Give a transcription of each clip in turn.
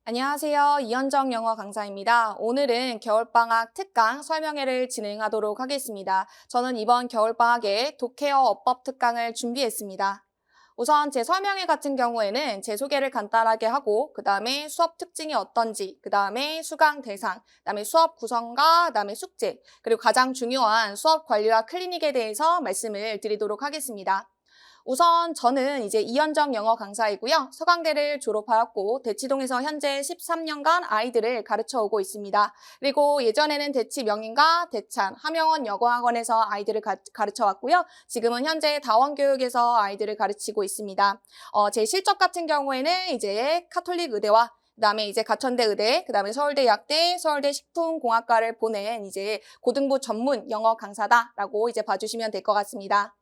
안녕하세요. 이현정 영어 강사입니다. 오늘은 겨울방학 특강 설명회를 진행하도록 하겠습니다. 저는 이번 겨울방학에 독해어 어법 특강을 준비했습니다. 우선 제 설명회 같은 경우에는 제 소개를 간단하게 하고 그 다음에 수업 특징이 어떤지, 그 다음에 수강 대상, 그 다음에 수업 구성과 그 다음에 숙제, 그리고 가장 중요한 수업 관리와 클리닉에 대해서 말씀을 드리도록 하겠습니다. 우선 저는 이제 이현정 영어 강사이고요. 서강대를 졸업하였고 대치동에서 현재 13년간 아이들을 가르쳐 오고 있습니다. 그리고 예전에는 대치 명인과 대찬, 함영원 여고학원에서 아이들을 가르쳐 왔고요. 지금은 현재 다원교육에서 아이들을 가르치고 있습니다. 제 실적 같은 경우에는 이제 카톨릭 의대와 그다음에 이제 가천대 의대, 그다음에 서울대 약대, 서울대 식품공학과를 보낸 이제 고등부 전문 영어 강사다라고 이제 봐주시면 될 것 같습니다.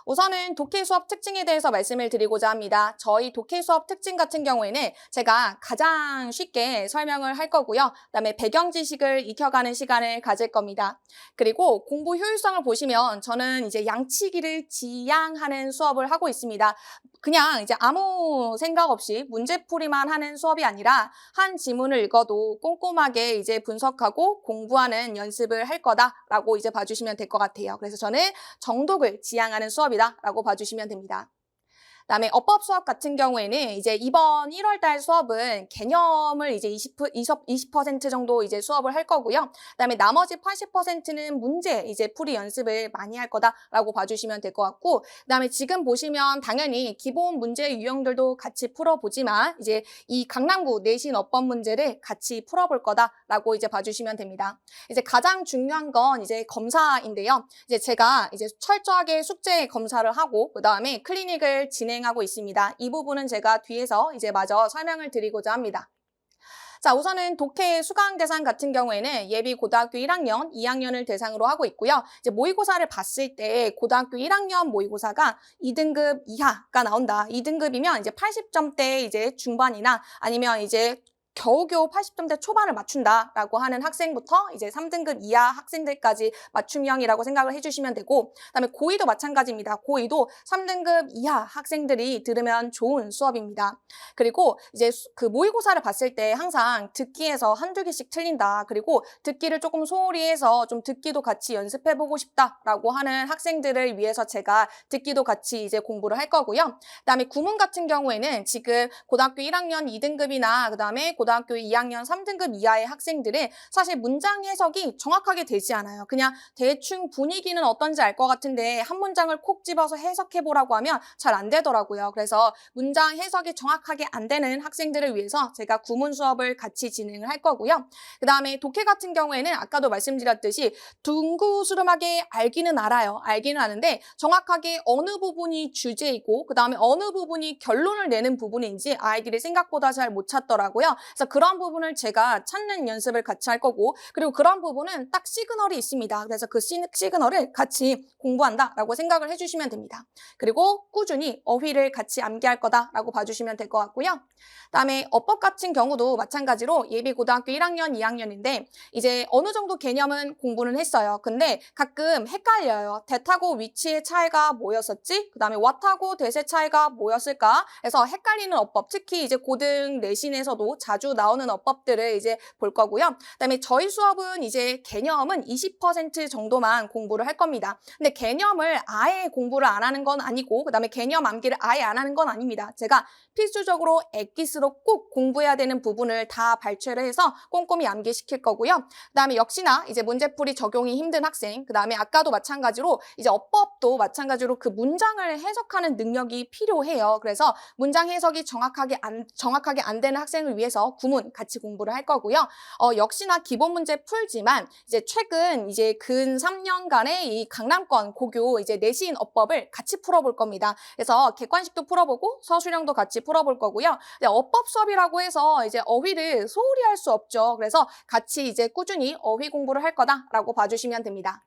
우선은 독해 수업 특징에 대해서 말씀을 드리고자 합니다. 저희 독해 수업 특징 같은 경우에는 제가 가장 쉽게 설명을 할 거고요. 그다음에 배경 지식을 익혀가는 시간을 가질 겁니다. 그리고 공부 효율성을 보시면 저는 이제 양치기를 지양하는 수업을 하고 있습니다. 그냥 이제 아무 생각 없이 문제풀이만 하는 수업이 아니라 한 지문을 읽어도 꼼꼼하게 이제 분석하고 공부하는 연습을 할 거다라고 이제 봐주시면 될 것 같아요. 그래서 저는 정독을 지향하는 수업이다라고 봐주시면 됩니다. 그다음에 어법 수업 같은 경우에는 이제 이번 1월 달 수업은 개념을 이제 20% 정도 이제 수업을 할 거고요. 그다음에 나머지 80%는 문제 이제 풀이 연습을 많이 할 거다라고 봐주시면 될 것 같고, 그다음에 지금 보시면 당연히 기본 문제 유형들도 같이 풀어보지만 이제 이 강남구 내신 어법 문제를 같이 풀어볼 거다라고 이제 봐주시면 됩니다. 이제 가장 중요한 건 이제 검사인데요. 이제 제가 이제 철저하게 숙제 검사를 하고 그다음에 클리닉을 진행하고 있습니다. 이 부분은 제가 뒤에서 이제 마저 설명을 드리고자 합니다. 자, 우선은 독해 수강 대상 같은 경우에는 예비 고등학교 1학년, 2학년을 대상으로 하고 있고요. 이제 모의고사를 봤을 때 고등학교 1학년 모의고사가 2등급 이하가 나온다. 2등급이면 이제 80점대 이제 중반이나 아니면 이제 겨우겨우 80점대 초반을 맞춘다라고 하는 학생부터 이제 3등급 이하 학생들까지 맞춤형이라고 생각을 해주시면 되고, 그다음에 고2도 마찬가지입니다. 고2도 3등급 이하 학생들이 들으면 좋은 수업입니다. 그리고 이제 그 모의고사를 봤을 때 항상 듣기에서 한두 개씩 틀린다. 그리고 듣기를 조금 소홀히 해서 좀 듣기도 같이 연습해보고 싶다라고 하는 학생들을 위해서 제가 듣기도 같이 이제 공부를 할 거고요. 그다음에 구문 같은 경우에는 지금 고등학교 1학년 2등급이나 그다음에 고등학교 2학년 3등급 이하의 학생들은 사실 문장 해석이 정확하게 되지 않아요. 그냥 대충 분위기는 어떤지 알 것 같은데 한 문장을 콕 집어서 해석해보라고 하면 잘 안 되더라고요. 그래서 문장 해석이 정확하게 안 되는 학생들을 위해서 제가 구문 수업을 같이 진행을 할 거고요. 그 다음에 독해 같은 경우에는 아까도 말씀드렸듯이 둥그스름하게 알기는 알아요. 알기는 아는데 정확하게 어느 부분이 주제이고 그 다음에 어느 부분이 결론을 내는 부분인지 아이들이 생각보다 잘 못 찾더라고요. 그래서 그런 부분을 제가 찾는 연습을 같이 할 거고, 그리고 그런 부분은 딱 시그널이 있습니다. 그래서 그 시그널을 같이 공부한다라고 생각을 해주시면 됩니다. 그리고 꾸준히 어휘를 같이 암기할 거다라고 봐주시면 될 것 같고요. 그다음에 어법 같은 경우도 마찬가지로 예비 고등학교 1학년, 2학년인데 이제 어느 정도 개념은 공부는 했어요. 근데 가끔 헷갈려요. 대하고 위치의 차이가 뭐였었지? 그다음에 what하고 that의 차이가 뭐였을까? 그래서 헷갈리는 어법, 특히 이제 고등 내신에서도 자주 나오는 어법들을 이제 볼 거고요. 그다음에 저희 수업은 이제 개념은 20% 정도만 공부를 할 겁니다. 근데 개념을 아예 공부를 안 하는 건 아니고 그다음에 개념 암기를 아예 안 하는 건 아닙니다. 제가 필수적으로 엑기스로 꼭 공부해야 되는 부분을 다 발췌를 해서 꼼꼼히 암기시킬 거고요. 그다음에 역시나 이제 문제풀이 적용이 힘든 학생, 그다음에 아까도 마찬가지로 이제 어법도 마찬가지로 그 문장을 해석하는 능력이 필요해요. 그래서 문장 해석이 정확하게 안 되는 학생을 위해서 구문 같이 공부를 할 거고요. 역시나 기본 문제 풀지만 이제 최근 이제 근 3년간의 이 강남권 고교 이제 내신 어법을 같이 풀어볼 겁니다. 그래서 객관식도 풀어보고 서술형도 같이 풀어볼 거고요. 어법 수업이라고 해서 이제 어휘를 소홀히 할 수 없죠. 그래서 같이 이제 꾸준히 어휘 공부를 할 거다라고 봐주시면 됩니다.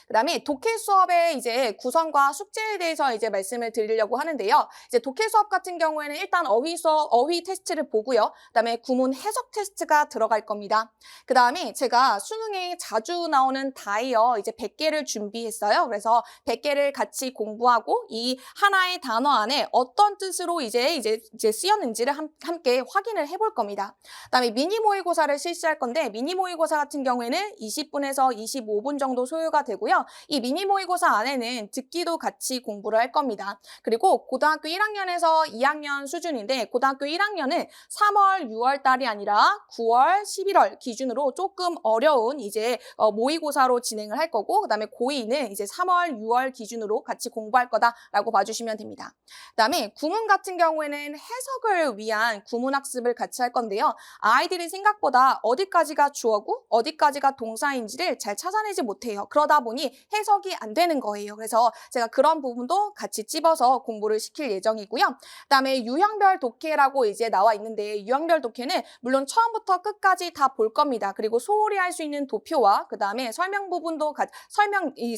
그다음에 독해 수업의 이제 구성과 숙제에 대해서 이제 말씀을 드리려고 하는데요. 이제 독해 수업 같은 경우에는 일단 어휘 테스트를 보고요. 그다음에 구문 해석 테스트가 들어갈 겁니다. 그다음에 제가 수능에 자주 나오는 다이어 이제 100개를 준비했어요. 그래서 100개를 같이 공부하고 이 하나의 단어 안에 어떤 뜻으로 이제 쓰였는지를 함께 확인을 해볼 겁니다. 그다음에 미니 모의고사를 실시할 건데 미니 모의고사 같은 경우에는 20분에서 25분 정도 소요가 되고요. 이 미니 모의고사 안에는 듣기도 같이 공부를 할 겁니다. 그리고 고등학교 1학년에서 2학년 수준인데 고등학교 1학년은 3월, 6월 달이 아니라 9월, 11월 기준으로 조금 어려운 이제 모의고사로 진행을 할 거고 그다음에 고2는 이제 3월, 6월 기준으로 같이 공부할 거다라고 봐주시면 됩니다. 그다음에 구문 같은 경우에는 해석을 위한 구문 학습을 같이 할 건데요. 아이들이 생각보다 어디까지가 주어고 어디까지가 동사인지를 잘 찾아내지 못해요. 그러다 보니 해석이 안 되는 거예요. 그래서 제가 그런 부분도 같이 찝어서 공부를 시킬 예정이고요. 그다음에 유형별 독해라고 이제 나와 있는데 유형별 독해는 물론 처음부터 끝까지 다 볼 겁니다. 그리고 소홀히 할 수 있는 도표와 그다음에 설명 부분도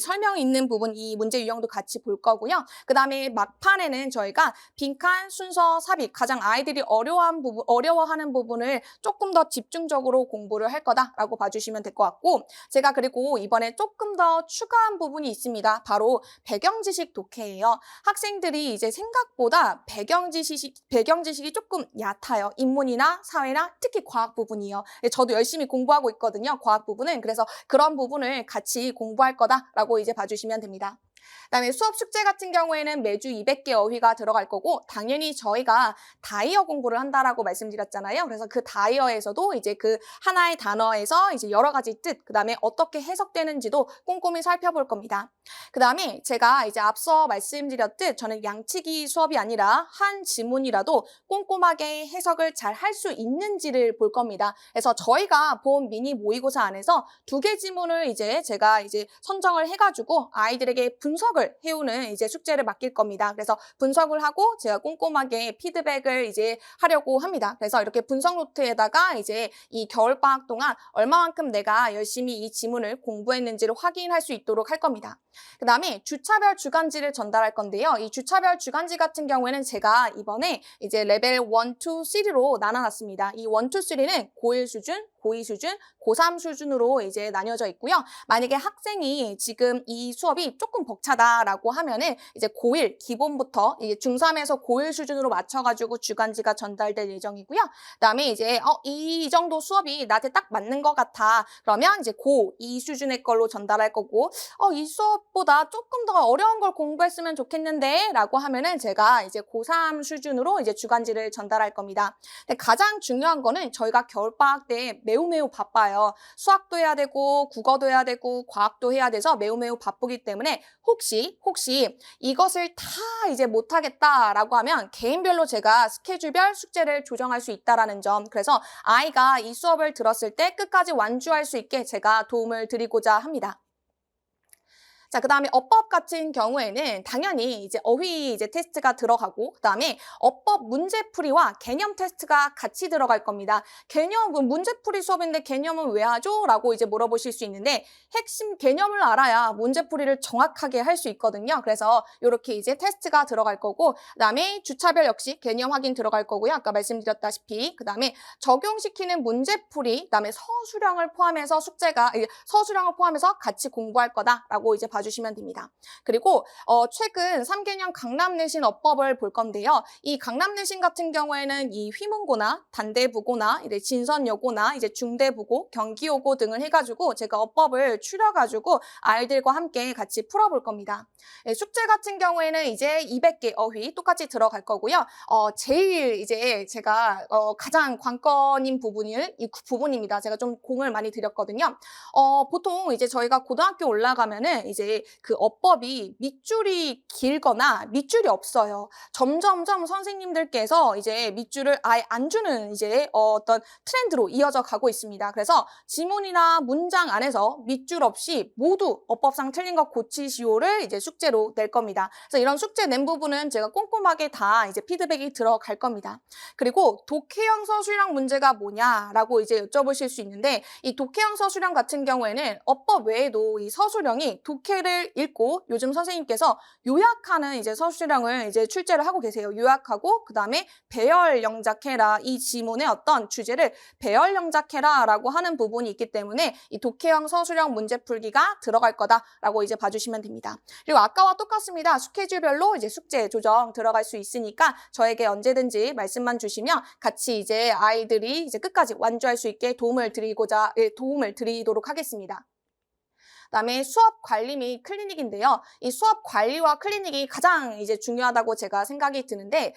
설명 있는 부분 이 문제 유형도 같이 볼 거고요. 그다음에 막판에는 저희가 빈칸, 순서, 삽입 가장 아이들이 어려워하는 부분을 조금 더 집중적으로 공부를 할 거다라고 봐주시면 될 것 같고 제가 그리고 이번에 조금 더 추가한 부분이 있습니다. 바로 배경 지식 독해예요. 학생들이 이제 생각보다 배경 지식이 조금 얕아요. 인문이나 사회나 특히 과학 부분이요. 저도 열심히 공부하고 있거든요. 과학 부분은. 그래서 그런 부분을 같이 공부할 거다라고 이제 봐주시면 됩니다. 그다음에 수업 숙제 같은 경우에는 매주 200개 어휘가 들어갈 거고 당연히 저희가 다이어 공부를 한다라고 말씀드렸잖아요. 그래서 그 다이어에서도 이제 그 하나의 단어에서 이제 여러 가지 뜻, 그다음에 어떻게 해석되는지도 꼼꼼히 살펴볼 겁니다. 그다음에 제가 이제 앞서 말씀드렸듯 저는 양치기 수업이 아니라 한 지문이라도 꼼꼼하게 해석을 잘 할 수 있는지를 볼 겁니다. 그래서 저희가 본 미니 모의고사 안에서 2개 지문을 이제 제가 이제 선정을 해가지고 아이들에게 분석을 해오는 이제 숙제를 맡길 겁니다. 그래서 분석을 하고 제가 꼼꼼하게 피드백을 이제 하려고 합니다. 그래서 이렇게 분석 노트에다가 이제 이 겨울방학 동안 얼마만큼 내가 열심히 이 지문을 공부했는지를 확인할 수 있도록 할 겁니다. 그 다음에 주차별 주간지를 전달할 건데요. 이 주차별 주간지 같은 경우에는 제가 이번에 이제 레벨 1, 2, 3로 나눠놨습니다. 이 1, 2, 3는 고1 수준, 고2 수준, 고3 수준으로 이제 나뉘어져 있고요. 만약에 학생이 지금 이 수업이 조금 벅차다라고 하면은 이제 고1 기본부터 이제 중3에서 고1 수준으로 맞춰가지고 주간지가 전달될 예정이고요. 그다음에 이제 이 정도 수업이 나한테 딱 맞는 것 같아. 그러면 이제 고2 수준의 걸로 전달할 거고, 이 수업보다 조금 더 어려운 걸 공부했으면 좋겠는데라고 하면은 제가 이제 고3 수준으로 이제 주간지를 전달할 겁니다. 근데 가장 중요한 거는 저희가 겨울방학 때 매우 바빠요. 수학도 해야 되고 국어도 해야 되고 과학도 해야 돼서 매우 바쁘기 때문에 혹시 이것을 다 이제 못하겠다라고 하면 개인별로 제가 스케줄별 숙제를 조정할 수 있다라는 점. 그래서 아이가 이 수업을 들었을 때 끝까지 완주할 수 있게 제가 도움을 드리고자 합니다. 자, 그다음에 어법 같은 경우에는 당연히 이제 어휘 이제 테스트가 들어가고 그다음에 어법 문제풀이와 개념 테스트가 같이 들어갈 겁니다. 개념은 문제풀이 수업인데 개념은 왜 하죠? 라고 이제 물어보실 수 있는데 핵심 개념을 알아야 문제풀이를 정확하게 할 수 있거든요. 그래서 이렇게 이제 테스트가 들어갈 거고 그다음에 주차별 역시 개념 확인 들어갈 거고요. 아까 말씀드렸다시피 그다음에 적용시키는 문제풀이 그다음에 서술형을 포함해서 서술형을 포함해서 같이 공부할 거다라고 이제 봐주시면 됩니다. 그리고 최근 3개년 강남내신 어법을 볼 건데요. 이 강남내신 같은 경우에는 이 휘문고나 단대부고나 이제 진선여고나 이제 중대부고, 경기여고 등을 해가지고 제가 어법을 추려가지고 아이들과 함께 같이 풀어볼 겁니다. 숙제 같은 경우에는 이제 200개 어휘 똑같이 들어갈 거고요. 제일 이제 제가 가장 관건인 이 부분입니다. 제가 좀 공을 많이 들였거든요. 보통 이제 저희가 고등학교 올라가면은 이제 그 어법이 밑줄이 길거나 밑줄이 없어요. 점점점 선생님들께서 이제 밑줄을 아예 안 주는 이제 어떤 트렌드로 이어져 가고 있습니다. 그래서 지문이나 문장 안에서 밑줄 없이 모두 어법상 틀린 거 고치시오를 이제 숙제로 낼 겁니다. 그래서 이런 숙제 낸 부분은 제가 꼼꼼하게 다 이제 피드백이 들어갈 겁니다. 그리고 독해형 서술형 문제가 뭐냐라고 이제 여쭤보실 수 있는데 이 독해형 서술형 같은 경우에는 어법 외에도 이 서술형이 독해 숙제를 읽고 요즘 선생님께서 요약하는 이제 서술형을 이제 출제를 하고 계세요. 요약하고 그다음에 배열 영작해라. 이 지문의 어떤 주제를 배열 영작해라라고 하는 부분이 있기 때문에 이 독해형 서술형 문제 풀기가 들어갈 거다라고 이제 봐주시면 됩니다. 그리고 아까와 똑같습니다. 스케줄별로 이제 숙제 조정 들어갈 수 있으니까 저에게 언제든지 말씀만 주시면 같이 이제 아이들이 이제 끝까지 완주할 수 있게 도움을 드리도록 하겠습니다. 그다음에 수업 관리 및 클리닉인데요. 이 수업 관리와 클리닉이 가장 이제 중요하다고 제가 생각이 드는데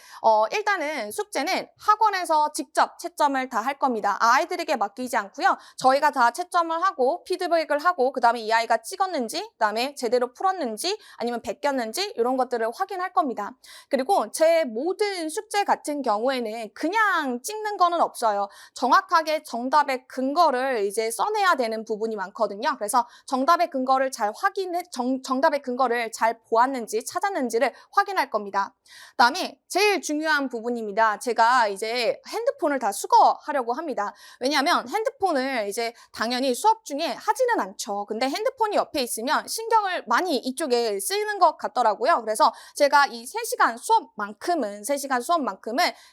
일단은 숙제는 학원에서 직접 채점을 다 할 겁니다. 아이들에게 맡기지 않고요. 저희가 다 채점을 하고 피드백을 하고 그다음에 이 아이가 찍었는지 그다음에 제대로 풀었는지 아니면 베꼈는지 이런 것들을 확인할 겁니다. 그리고 제 모든 숙제 같은 경우에는 그냥 찍는 거는 없어요. 정확하게 정답의 근거를 이제 써내야 되는 부분이 많거든요. 그래서 정답의 근거를 잘 정답의 근거를 잘 보았는지 찾았는지를 확인할 겁니다. 그다음에 제일 중요한 부분입니다. 제가 이제 핸드폰을 다 수거하려고 합니다. 왜냐하면 핸드폰을 이제 당연히 수업 중에 하지는 않죠. 근데 핸드폰이 옆에 있으면 신경을 많이 이쪽에 쓰이는 것 같더라고요. 그래서 제가 이 3시간 수업만큼은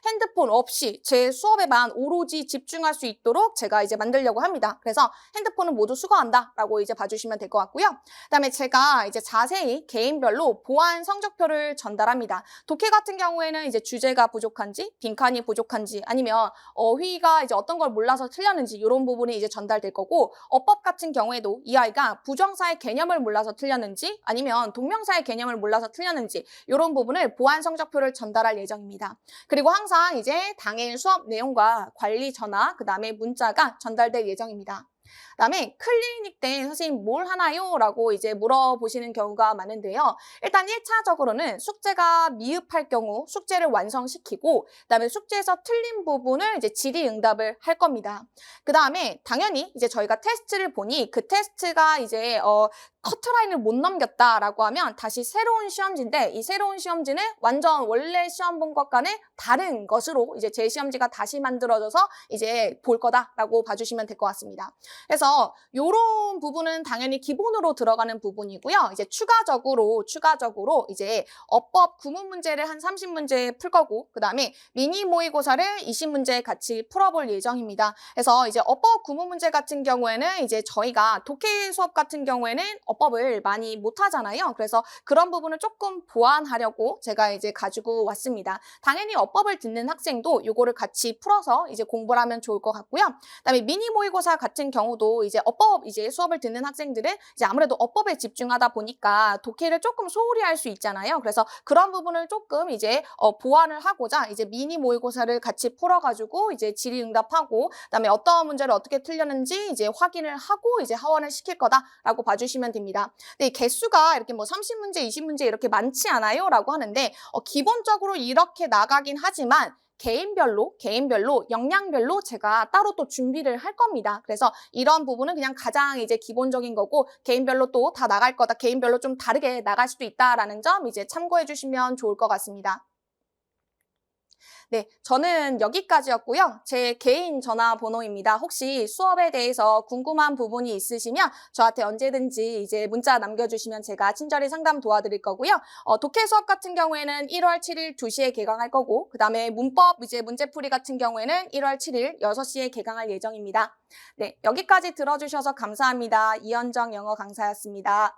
핸드폰 없이 제 수업에만 오로지 집중할 수 있도록 제가 이제 만들려고 합니다. 그래서 핸드폰은 모두 수거한다라고 이제 봐주시면 될 것 같고요. 그다음에 제가 이제 자세히 개인별로 보완 성적표를 전달합니다. 독해 같은 경우에는 이제 주제가 부족한지, 빈칸이 부족한지, 아니면 어휘가 이제 어떤 걸 몰라서 틀렸는지 이런 부분이 이제 전달될 거고, 어법 같은 경우에도 이 아이가 부정사의 개념을 몰라서 틀렸는지, 아니면 동명사의 개념을 몰라서 틀렸는지 이런 부분을 보완 성적표를 전달할 예정입니다. 그리고 항상 이제 당일 수업 내용과 관리 전화, 그다음에 문자가 전달될 예정입니다. 그다음에 클리닉 때 선생님 뭘 하나요? 라고 이제 물어보시는 경우가 많은데요. 일단 1차적으로는 숙제가 미흡할 경우 숙제를 완성시키고 그다음에 숙제에서 틀린 부분을 이제 질의응답을 할 겁니다. 그다음에 당연히 이제 저희가 테스트를 보니 그 테스트가 이제 커트라인을 못 넘겼다라고 하면 다시 새로운 시험지인데 이 새로운 시험지는 완전 원래 시험 본 것과는 다른 것으로 이제 재시험지가 다시 만들어져서 이제 볼 거다라고 봐주시면 될 것 같습니다. 그래서 이런 부분은 당연히 기본으로 들어가는 부분이고요. 이제 추가적으로 이제 어법 구문 문제를 한 30문제 풀 거고 그다음에 미니 모의고사를 20문제 같이 풀어볼 예정입니다. 그래서 이제 어법 구문 문제 같은 경우에는 이제 저희가 독해 수업 같은 경우에는 어법을 많이 못하잖아요. 그래서 그런 부분을 조금 보완하려고 제가 이제 가지고 왔습니다. 당연히 어법을 듣는 학생도 이거를 같이 풀어서 이제 공부를 하면 좋을 것 같고요. 그다음에 미니 모의고사 같은 경우도 이제 어법 이제 수업을 듣는 학생들은 이제 아무래도 어법에 집중하다 보니까 독해를 조금 소홀히 할 수 있잖아요. 그래서 그런 부분을 조금 이제 보완을 하고자 이제 미니 모의고사를 같이 풀어가지고 이제 질의응답하고 그다음에 어떤 문제를 어떻게 틀렸는지 이제 확인을 하고 이제 하원을 시킬 거다라고 봐주시면 됩니다. 근데 이 개수가 이렇게 뭐 30문제, 20문제 이렇게 많지 않아요? 라고 하는데 기본적으로 이렇게 나가긴 하지만 개인별로 역량별로 제가 따로 또 준비를 할 겁니다. 그래서 이런 부분은 그냥 가장 이제 기본적인 거고 개인별로 또 다 나갈 거다. 개인별로 좀 다르게 나갈 수도 있다라는 점 이제 참고해 주시면 좋을 것 같습니다. 네, 저는 여기까지였고요. 제 개인 전화번호입니다. 혹시 수업에 대해서 궁금한 부분이 있으시면 저한테 언제든지 이제 문자 남겨주시면 제가 친절히 상담 도와드릴 거고요. 독해 수업 같은 경우에는 1월 7일 2시에 개강할 거고 그다음에 문법 이제 문제풀이 같은 경우에는 1월 7일 6시에 개강할 예정입니다. 네, 여기까지 들어주셔서 감사합니다. 이현정 영어 강사였습니다.